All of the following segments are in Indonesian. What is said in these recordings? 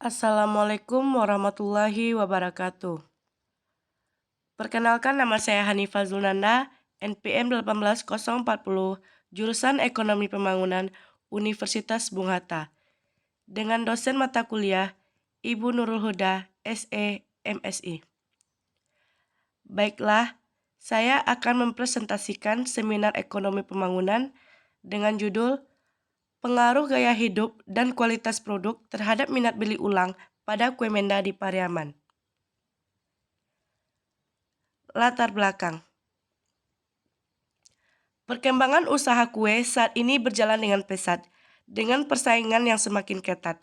Assalamualaikum warahmatullahi wabarakatuh. Perkenalkan, nama saya Hanifah Zulnanda, NPM 18040, jurusan Ekonomi Pembangunan, Universitas Bung Hatta. Dengan dosen mata kuliah, Ibu Nurul Huda, SE, MSI. Baiklah, saya akan mempresentasikan seminar ekonomi pembangunan dengan judul Pengaruh Gaya Hidup dan Kualitas Produk Terhadap Minat Beli Ulang pada Kue Menda di Pariaman. Latar belakang. Perkembangan usaha kue saat ini berjalan dengan pesat, dengan persaingan yang semakin ketat.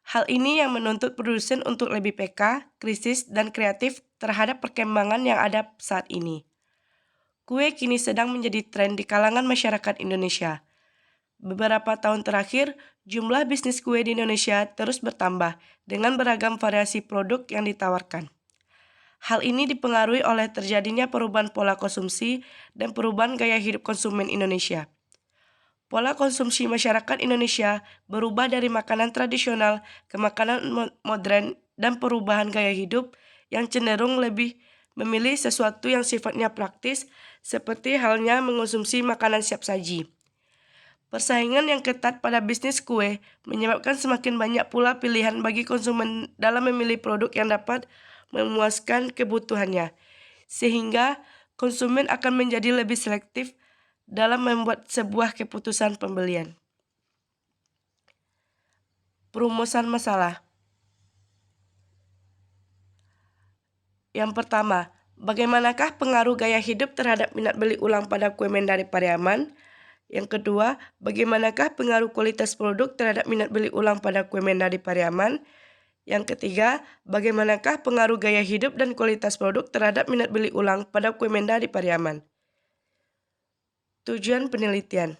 Hal ini yang menuntut produsen untuk lebih peka, kritis, dan kreatif terhadap perkembangan yang ada saat ini. Kue kini sedang menjadi tren di kalangan masyarakat Indonesia. Beberapa tahun terakhir, jumlah bisnis kue di Indonesia terus bertambah dengan beragam variasi produk yang ditawarkan. Hal ini dipengaruhi oleh terjadinya perubahan pola konsumsi dan perubahan gaya hidup konsumen Indonesia. Pola konsumsi masyarakat Indonesia berubah dari makanan tradisional ke makanan modern dan perubahan gaya hidup yang cenderung lebih memilih sesuatu yang sifatnya praktis, seperti halnya mengonsumsi makanan siap saji. Persaingan yang ketat pada bisnis kue menyebabkan semakin banyak pula pilihan bagi konsumen dalam memilih produk yang dapat memuaskan kebutuhannya, sehingga konsumen akan menjadi lebih selektif dalam membuat sebuah keputusan pembelian. Perumusan masalah. Yang pertama, bagaimanakah pengaruh gaya hidup terhadap minat beli ulang pada kue Menda di Pariaman? Yang kedua, bagaimanakah pengaruh kualitas produk terhadap minat beli ulang pada kue Menda di Pariaman? Yang ketiga, bagaimanakah pengaruh gaya hidup dan kualitas produk terhadap minat beli ulang pada kue Menda di Pariaman? Tujuan penelitian.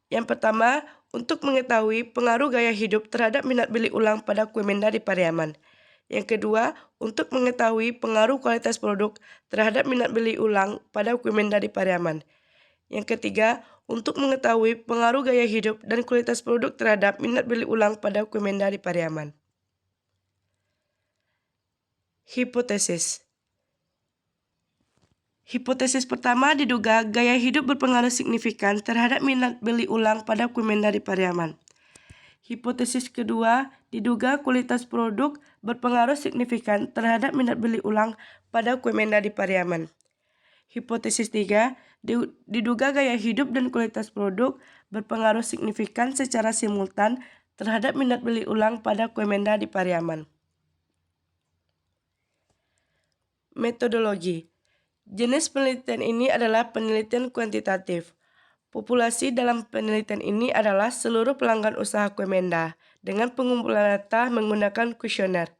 Yang pertama, untuk mengetahui pengaruh gaya hidup terhadap minat beli ulang pada kue Menda di Pariaman. Yang kedua, untuk mengetahui pengaruh kualitas produk terhadap minat beli ulang pada kue Menda di Pariaman. Yang ketiga, untuk mengetahui pengaruh gaya hidup dan kualitas produk terhadap minat beli ulang pada kue Menda di Pariaman. Hipotesis. Hipotesis pertama diduga gaya hidup berpengaruh signifikan terhadap minat beli ulang pada kue Menda di Pariaman. Hipotesis kedua diduga kualitas produk berpengaruh signifikan terhadap minat beli ulang pada kue Menda di Pariaman. Hipotesis 3 diduga gaya hidup dan kualitas produk berpengaruh signifikan secara simultan terhadap minat beli ulang pada kue Menda di Pariaman. Metodologi. Jenis penelitian ini adalah penelitian kuantitatif. Populasi dalam penelitian ini adalah seluruh pelanggan usaha kue Menda dengan pengumpulan data menggunakan kuesioner.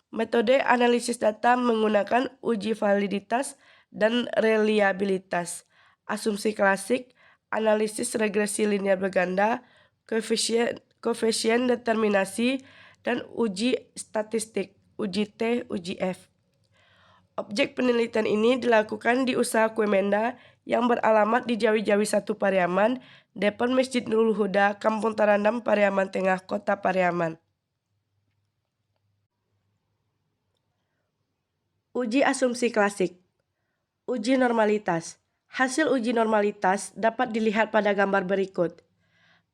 Metode analisis data menggunakan uji validitas dan reliabilitas, asumsi klasik, analisis regresi linear berganda, koefisien determinasi, dan uji statistik, uji T, uji F. Objek penelitian ini dilakukan di usaha kue Menda yang beralamat di Jawi-Jawi 1 Pariaman, depan Masjid Nurul Huda, Kampung Tarandam, Pariaman Tengah, Kota Pariaman. Uji asumsi klasik. Uji normalitas. Hasil uji normalitas dapat dilihat pada gambar berikut.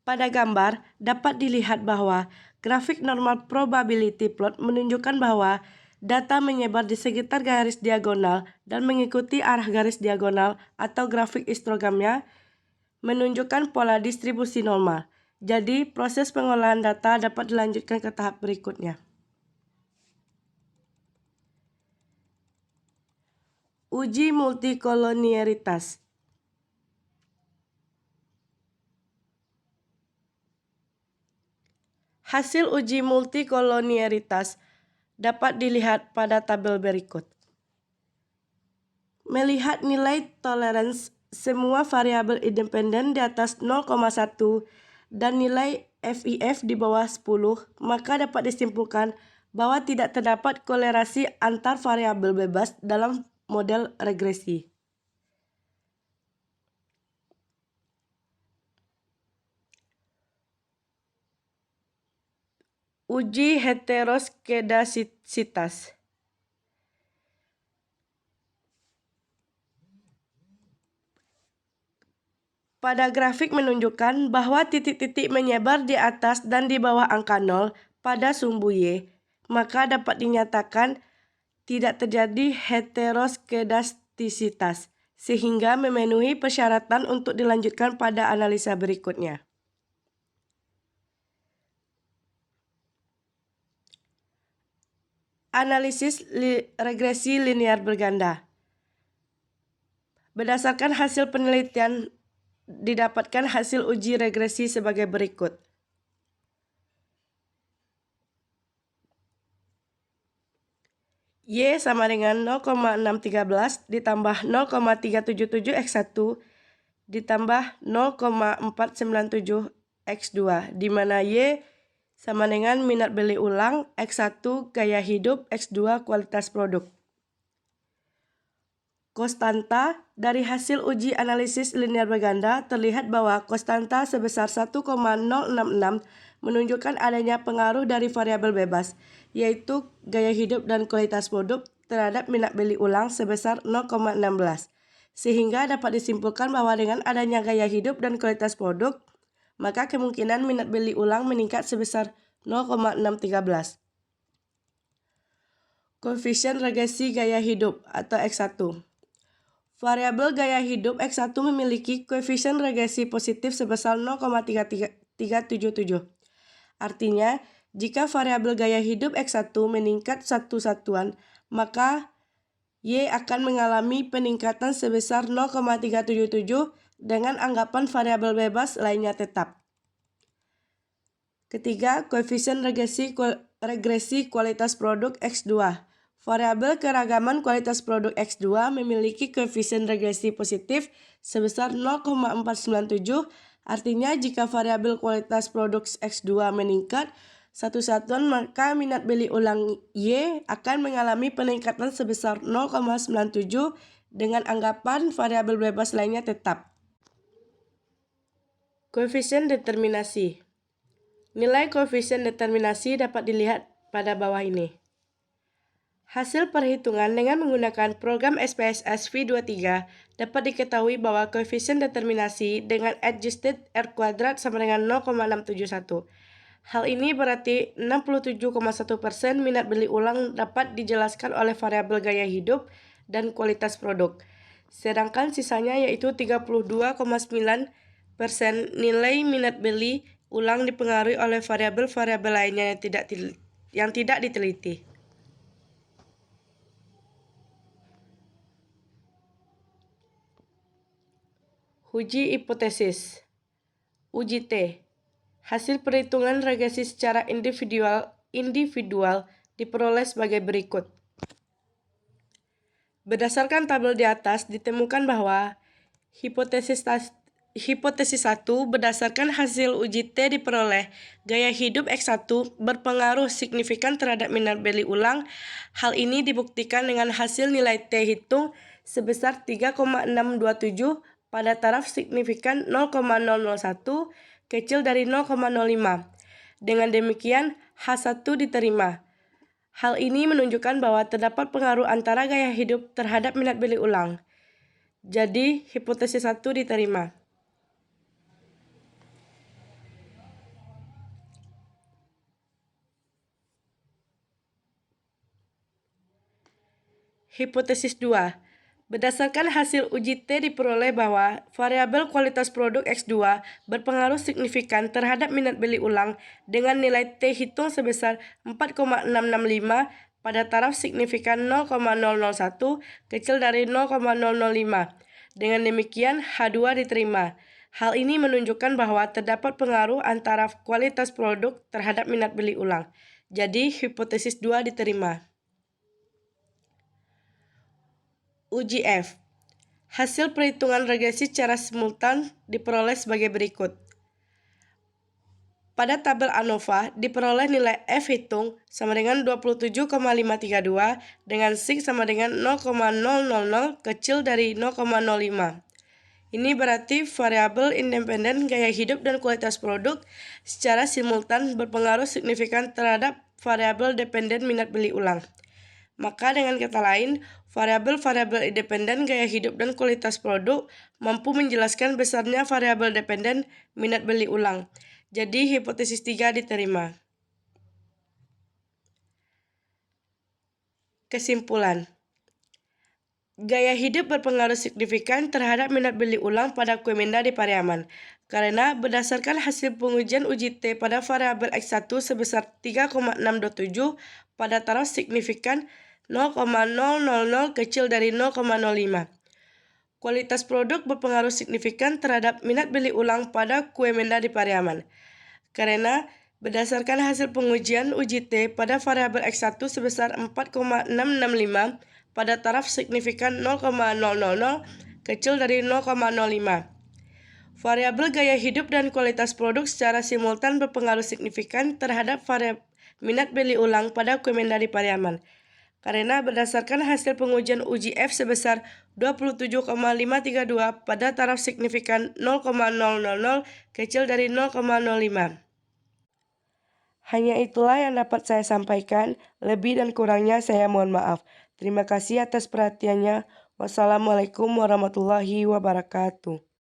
Pada gambar dapat dilihat bahwa grafik normal probability plot menunjukkan bahwa data menyebar di sekitar garis diagonal dan mengikuti arah garis diagonal atau grafik histogramnya menunjukkan pola distribusi normal. Jadi, proses pengolahan data dapat dilanjutkan ke tahap berikutnya. Uji multikolonialitas. Hasil uji multikolonialitas dapat dilihat pada tabel berikut. Melihat nilai toleransi semua variabel independen di atas 0,1 dan nilai FIF di bawah 10, maka dapat disimpulkan bahwa tidak terdapat kolerasi antar variabel bebas dalam model regresi. Uji heteroskedasitas. Pada grafik menunjukkan bahwa titik-titik menyebar di atas dan di bawah angka 0 pada sumbu Y, maka dapat dinyatakan tidak terjadi heteroskedastisitas, sehingga memenuhi persyaratan untuk dilanjutkan pada analisa berikutnya. Analisis regresi linear berganda. Berdasarkan hasil penelitian, didapatkan hasil uji regresi sebagai berikut. Y sama dengan 0,613 ditambah 0,377 X1 ditambah 0,497 X2, di mana Y sama dengan minat beli ulang, X1 gaya hidup, X2 kualitas produk. Konstanta dari hasil uji analisis linear berganda terlihat bahwa konstanta sebesar 1,066 menunjukkan adanya pengaruh dari variabel bebas, yaitu gaya hidup dan kualitas produk terhadap minat beli ulang sebesar 0,16. Sehingga dapat disimpulkan bahwa dengan adanya gaya hidup dan kualitas produk, maka kemungkinan minat beli ulang meningkat sebesar 0,613. Koefisien regresi gaya hidup atau X1. Variabel gaya hidup X1 memiliki koefisien regresi positif sebesar 0,377. Artinya, jika variabel gaya hidup X1 meningkat satu satuan, maka Y akan mengalami peningkatan sebesar 0,377 dengan anggapan variabel bebas lainnya tetap. Ketiga, koefisien regresi kualitas produk X2. Variabel keragaman kualitas produk X2 memiliki koefisien regresi positif sebesar 0,497. Artinya, jika variabel kualitas produk X2 meningkat satu satuan, maka minat beli ulang Y akan mengalami peningkatan sebesar 0,97 dengan anggapan variabel bebas lainnya tetap. Koefisien determinasi. Nilai koefisien determinasi dapat dilihat pada bawah ini. Hasil perhitungan dengan menggunakan program SPSS V23 dapat diketahui bahwa koefisien determinasi dengan adjusted R kuadrat sama dengan 0,671. Hal ini berarti 67,1% minat beli ulang dapat dijelaskan oleh variabel gaya hidup dan kualitas produk. Sedangkan sisanya yaitu 32,9% nilai minat beli ulang dipengaruhi oleh variabel-variabel lainnya yang tidak diteliti. Uji hipotesis. Uji T. Hasil perhitungan regresi secara individual diperoleh sebagai berikut. Berdasarkan tabel di atas, ditemukan bahwa hipotesis 1 berdasarkan hasil uji T diperoleh gaya hidup X1 berpengaruh signifikan terhadap minat beli ulang. Hal ini dibuktikan dengan hasil nilai T hitung sebesar 3,627 pada taraf signifikan 0,001 kecil dari 0,05. Dengan demikian, H1 diterima. Hal ini menunjukkan bahwa terdapat pengaruh antara gaya hidup terhadap minat beli ulang. Jadi, hipotesis 1 diterima. Hipotesis 2. Berdasarkan hasil uji T diperoleh bahwa variabel kualitas produk X2 berpengaruh signifikan terhadap minat beli ulang dengan nilai T hitung sebesar 4,665 pada taraf signifikan 0,001 kecil dari 0,005. Dengan demikian, H2 diterima. Hal ini menunjukkan bahwa terdapat pengaruh antara kualitas produk terhadap minat beli ulang. Jadi, hipotesis 2 diterima. Uji F. Hasil perhitungan regresi secara simultan diperoleh sebagai berikut. Pada tabel ANOVA diperoleh nilai F hitung sama dengan 27,532 dengan sig sama dengan 0,000 kecil dari 0,05. Ini berarti variabel independen gaya hidup dan kualitas produk secara simultan berpengaruh signifikan terhadap variabel dependen minat beli ulang. Maka dengan kata lain, variabel-variabel independen gaya hidup dan kualitas produk mampu menjelaskan besarnya variabel dependen minat beli ulang. Jadi hipotesis 3 diterima. Kesimpulan. Gaya hidup berpengaruh signifikan terhadap minat beli ulang pada kue menda di Pariaman, karena berdasarkan hasil pengujian uji T pada variabel X1 sebesar 3,627 pada taraf signifikan 0,000 kecil dari 0,05. Kualitas produk berpengaruh signifikan terhadap minat beli ulang pada kue menda di Pariaman, karena berdasarkan hasil pengujian uji T pada variabel X1 sebesar 4,665 pada taraf signifikan 0,000 kecil dari 0,05. Variabel gaya hidup dan kualitas produk secara simultan berpengaruh signifikan terhadap minat beli ulang pada kue menda di Pariaman, karena berdasarkan hasil pengujian uji F sebesar 27,532 pada taraf signifikan 0,000 kecil dari 0,05. Hanya itulah yang dapat saya sampaikan, lebih dan kurangnya saya mohon maaf. Terima kasih atas perhatiannya. Wassalamualaikum warahmatullahi wabarakatuh.